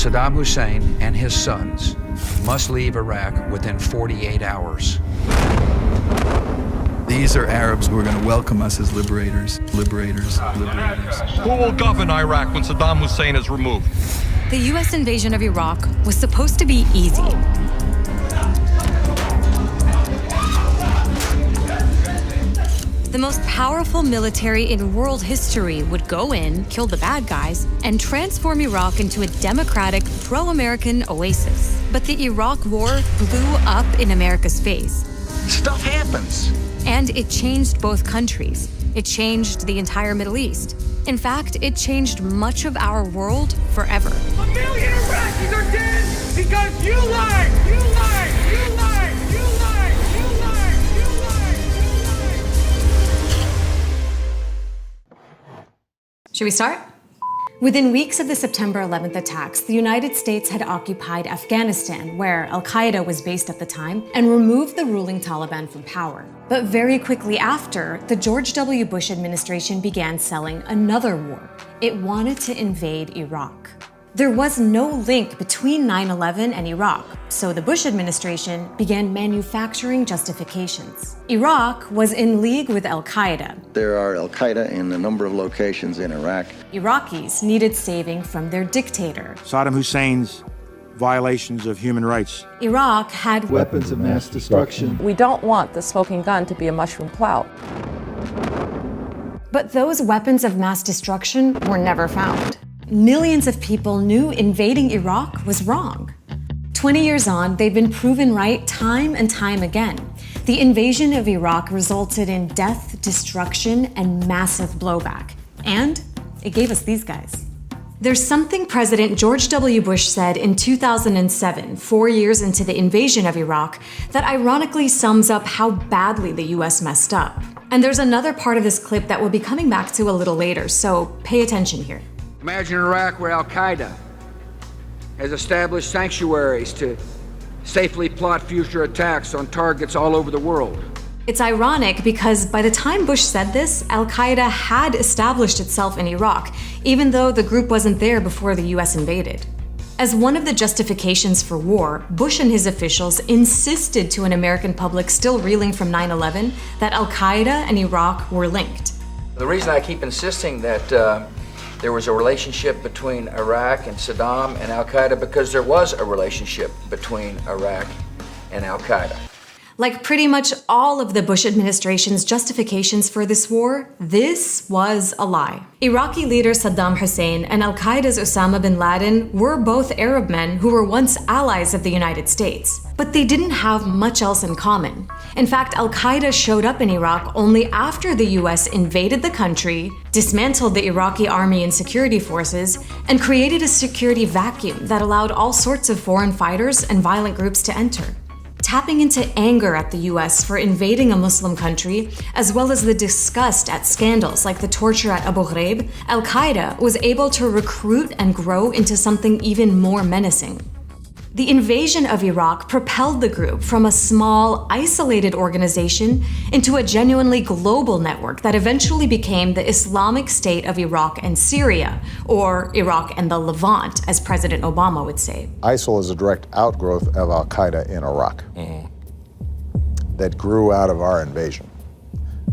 Saddam Hussein and his sons must leave Iraq within 48 hours. These are Arabs who are going to welcome us as liberators, liberators, liberators. Who will govern Iraq when Saddam Hussein is removed? The U.S. invasion of Iraq was supposed to be easy. The most powerful military in world history would go in, kill the bad guys, and transform Iraq into a democratic, pro-American oasis. But the Iraq War blew up in America's face. Stuff happens. And it changed both countries. It changed the entire Middle East. In fact, it changed much of our world forever. 1 million Iraqis are dead because you lied! You lied! You lied! You lied! You lied! You lied! You lied! Should we start? Within weeks of the September 11th attacks, the United States had occupied Afghanistan, where al-Qaeda was based at the time, and removed the ruling Taliban from power. But very quickly after, the George W. Bush administration began selling another war. It wanted to invade Iraq. There was no link between 9/11 and Iraq, so the Bush administration began manufacturing justifications. Iraq was in league with al-Qaeda. There are al-Qaeda in a number of locations in Iraq. Iraqis needed saving from their dictator. Saddam Hussein's violations of human rights. Iraq had Weapons of mass destruction. We don't want the smoking gun to be a mushroom cloud. But those weapons of mass destruction were never found. Millions of people knew invading Iraq was wrong. 20 years on, they've been proven right time and time again. The invasion of Iraq resulted in death, destruction, and massive blowback. And it gave us these guys. There's something President George W. Bush said in 2007, 4 years into the invasion of Iraq, that ironically sums up how badly the US messed up. And there's another part of this clip that we'll be coming back to a little later, so pay attention here. Imagine Iraq where al-Qaeda has established sanctuaries to safely plot future attacks on targets all over the world. It's ironic because by the time Bush said this, al-Qaeda had established itself in Iraq, even though the group wasn't there before the US invaded. As one of the justifications for war, Bush and his officials insisted to an American public still reeling from 9/11 that al-Qaeda and Iraq were linked. The reason I keep insisting that there was a relationship between Iraq and Saddam and al-Qaeda because there was a relationship between Iraq and al-Qaeda. Like pretty much all of the Bush administration's justifications for this war, this was a lie. Iraqi leader Saddam Hussein and al-Qaeda's Osama bin Laden were both Arab men who were once allies of the United States. But they didn't have much else in common. In fact, al-Qaeda showed up in Iraq only after the US invaded the country, dismantled the Iraqi army and security forces, and created a security vacuum that allowed all sorts of foreign fighters and violent groups to enter. Tapping into anger at the US for invading a Muslim country, as well as the disgust at scandals like the torture at Abu Ghraib, al-Qaeda was able to recruit and grow into something even more menacing. The invasion of Iraq propelled the group from a small, isolated organization into a genuinely global network that eventually became the Islamic State of Iraq and Syria, or Iraq and the Levant, as President Obama would say. ISIL is a direct outgrowth of al-Qaeda in Iraq that grew out of our invasion,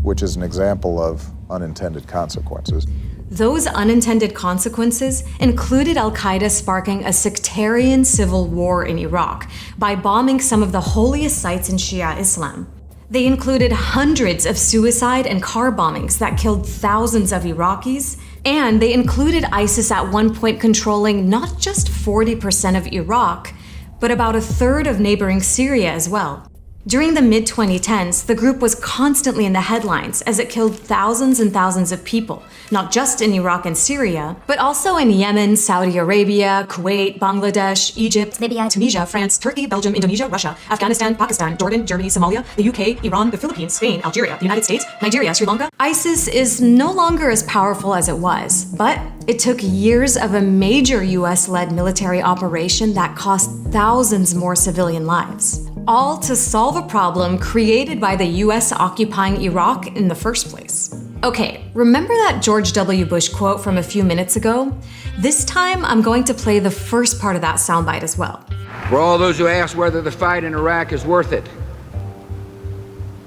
which is an example of unintended consequences. Those unintended consequences included al-Qaeda sparking a sectarian civil war in Iraq by bombing some of the holiest sites in Shia Islam. They included hundreds of suicide and car bombings that killed thousands of Iraqis, and they included ISIS at one point controlling not just 40% of Iraq, but about a third of neighboring Syria as well. During the mid-2010s, the group was constantly in the headlines as it killed thousands and thousands of people, not just in Iraq and Syria, but also in Yemen, Saudi Arabia, Kuwait, Bangladesh, Egypt, Libya, Tunisia, France, Turkey, Belgium, Indonesia, Russia, Afghanistan, Pakistan, Jordan, Germany, Somalia, the UK, Iran, the Philippines, Spain, Algeria, the United States, Nigeria, Sri Lanka. ISIS is no longer as powerful as it was, but it took years of a major US-led military operation that cost thousands more civilian lives, all to solve a problem created by the US occupying Iraq in the first place. Okay, remember that George W. Bush quote from a few minutes ago? This time, I'm going to play the first part of that soundbite as well. For all those who ask whether the fight in Iraq is worth it,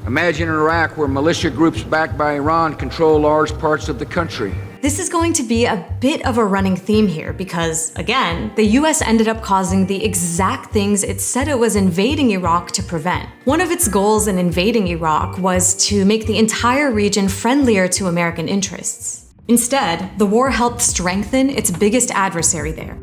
imagine an Iraq where militia groups backed by Iran control large parts of the country. This is going to be a bit of a running theme here because, again, the US ended up causing the exact things it said it was invading Iraq to prevent. One of its goals in invading Iraq was to make the entire region friendlier to American interests. Instead, the war helped strengthen its biggest adversary there.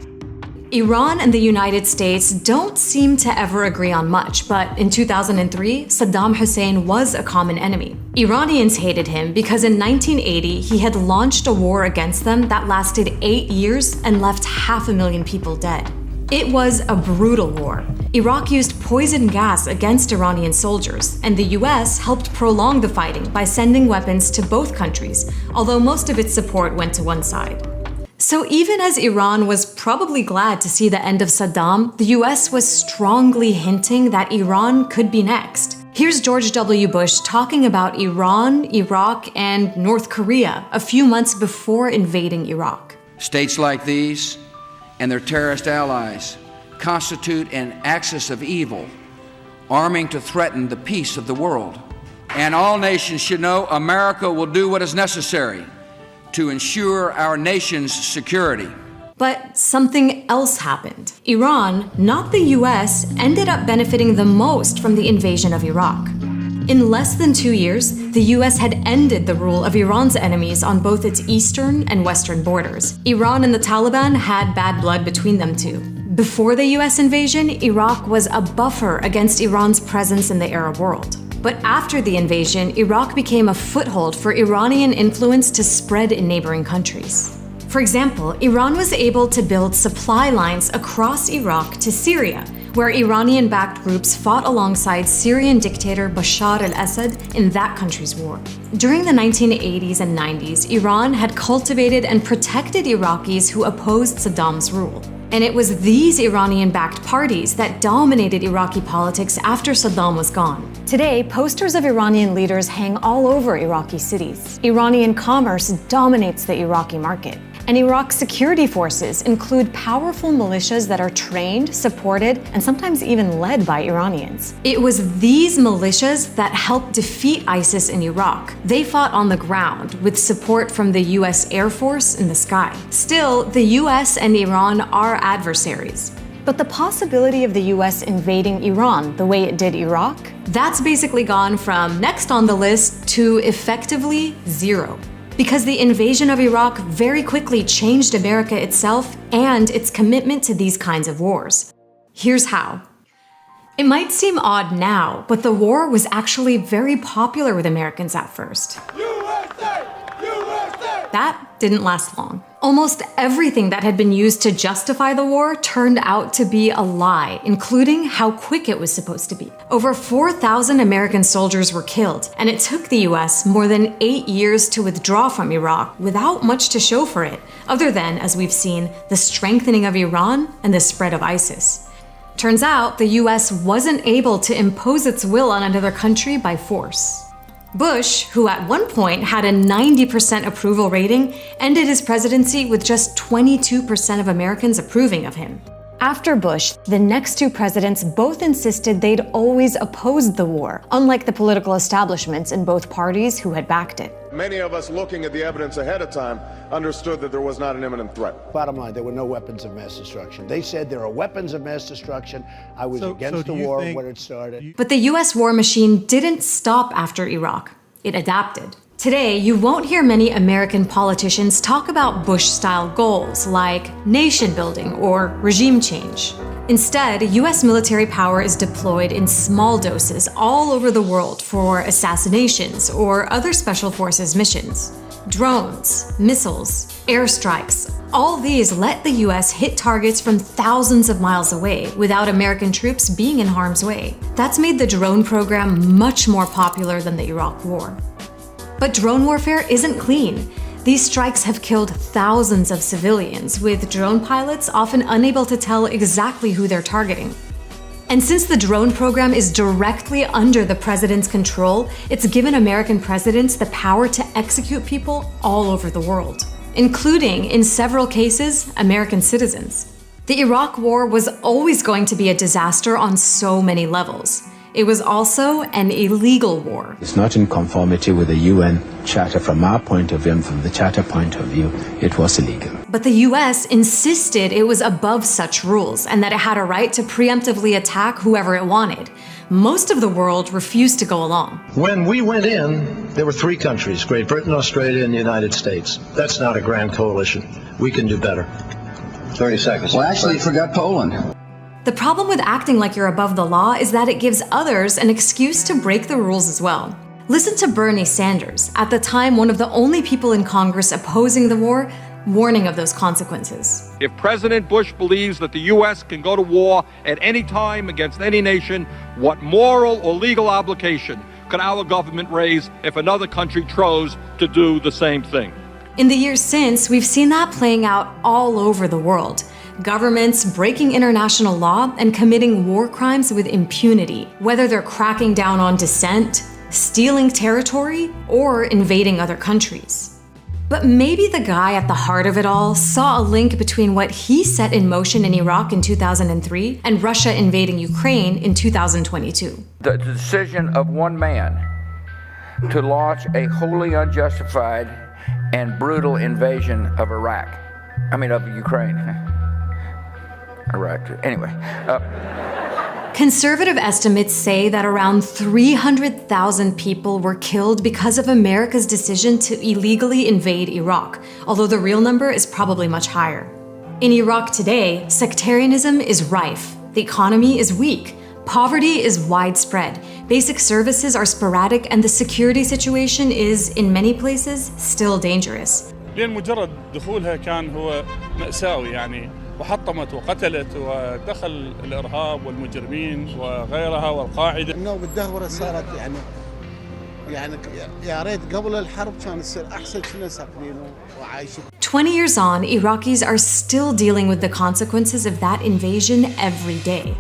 Iran and the United States don't seem to ever agree on much, but in 2003, Saddam Hussein was a common enemy. Iranians hated him because in 1980, he had launched a war against them that lasted 8 years and left 500,000 people dead. It was a brutal war. Iraq used poison gas against Iranian soldiers, and the US helped prolong the fighting by sending weapons to both countries, although most of its support went to one side. So even as Iran was probably glad to see the end of Saddam, the US was strongly hinting that Iran could be next. Here's George W. Bush talking about Iran, Iraq, and North Korea a few months before invading Iraq. States like these and their terrorist allies constitute an axis of evil, arming to threaten the peace of the world. And all nations should know America will do what is necessary to ensure our nation's security. But something else happened. Iran, not the US, ended up benefiting the most from the invasion of Iraq. In less than 2 years, the US had ended the rule of Iran's enemies on both its eastern and western borders. Iran and the Taliban had bad blood between them too. Before the US invasion, Iraq was a buffer against Iran's presence in the Arab world. But after the invasion, Iraq became a foothold for Iranian influence to spread in neighboring countries. For example, Iran was able to build supply lines across Iraq to Syria, where Iranian-backed groups fought alongside Syrian dictator Bashar al-Assad in that country's war. During the 1980s and 90s, Iran had cultivated and protected Iraqis who opposed Saddam's rule. And it was these Iranian-backed parties that dominated Iraqi politics after Saddam was gone. Today, posters of Iranian leaders hang all over Iraqi cities. Iranian commerce dominates the Iraqi market. And Iraq's security forces include powerful militias that are trained, supported, and sometimes even led by Iranians. It was these militias that helped defeat ISIS in Iraq. They fought on the ground with support from the US Air Force in the sky. Still, the US and Iran are adversaries. But the possibility of the US invading Iran the way it did Iraq, that's basically gone from next on the list to effectively zero. Because the invasion of Iraq very quickly changed America itself and its commitment to these kinds of wars. Here's how. It might seem odd now, but the war was actually very popular with Americans at first. USA! USA! That didn't last long. Almost everything that had been used to justify the war turned out to be a lie, including how quick it was supposed to be. Over 4,000 American soldiers were killed, and it took the US more than 8 years to withdraw from Iraq without much to show for it, other than, as we've seen, the strengthening of Iran and the spread of ISIS. Turns out, the US wasn't able to impose its will on another country by force. Bush, who at one point had a 90% approval rating, ended his presidency with just 22% of Americans approving of him. After Bush, the next two presidents both insisted they'd always opposed the war, unlike the political establishments in both parties who had backed it. Many of us looking at the evidence ahead of time understood that there was not an imminent threat. Bottom line, there were no weapons of mass destruction. They said there are weapons of mass destruction. I was against the war when it started. But the US war machine didn't stop after Iraq. It adapted. Today, you won't hear many American politicians talk about Bush-style goals like nation building or regime change. Instead, US military power is deployed in small doses all over the world for assassinations or other special forces missions. Drones, missiles, airstrikes, all these let the US hit targets from thousands of miles away without American troops being in harm's way. That's made the drone program much more popular than the Iraq War. But drone warfare isn't clean. These strikes have killed thousands of civilians, with drone pilots often unable to tell exactly who they're targeting. And since the drone program is directly under the president's control, it's given American presidents the power to execute people all over the world, including, in several cases, American citizens. The Iraq War was always going to be a disaster on so many levels. It was also an illegal war. It's not in conformity with the UN Charter from our point of view, and from the Charter point of view, it was illegal. But the US insisted it was above such rules and that it had a right to preemptively attack whoever it wanted. Most of the world refused to go along. When we went in, there were 3 countries, Great Britain, Australia, and the United States. That's not a grand coalition. We can do better. 30 seconds. Well, actually, you forgot Poland. The problem with acting like you're above the law is that it gives others an excuse to break the rules as well. Listen to Bernie Sanders, at the time one of the only people in Congress opposing the war, warning of those consequences. If President Bush believes that the U.S. can go to war at any time against any nation, what moral or legal obligation could our government raise if another country chose to do the same thing? In the years since, we've seen that playing out all over the world. Governments breaking international law and committing war crimes with impunity, whether they're cracking down on dissent, stealing territory, or invading other countries. But maybe the guy at the heart of it all saw a link between what he set in motion in Iraq in 2003 and Russia invading Ukraine in 2022. The decision of one man to launch a wholly unjustified and brutal invasion of of Ukraine. Iraq, anyway. Conservative estimates say that around 300,000 people were killed because of America's decision to illegally invade Iraq, although the real number is probably much higher. In Iraq today, sectarianism is rife, the economy is weak, poverty is widespread, basic services are sporadic, and the security situation is, in many places, still dangerous. لأن مجرد دخولها كان هو مأساوي يعني وحطمت وقتلت ودخل الإرهاب والمجرمين وغيرها والقاعدة. إنه بالدهورة صارت يعني يا ريت قبل الحرب كان يصير أحسن كنا ساكنين وعايشين. 20 years on, Iraqis are still dealing with the consequences of that invasion every day.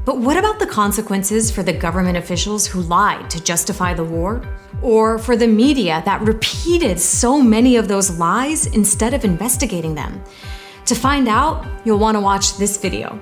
But what about the consequences for the government officials who lied to justify the war? Or for the media that repeated so many of those lies instead of investigating them? To find out, you'll want to watch this video.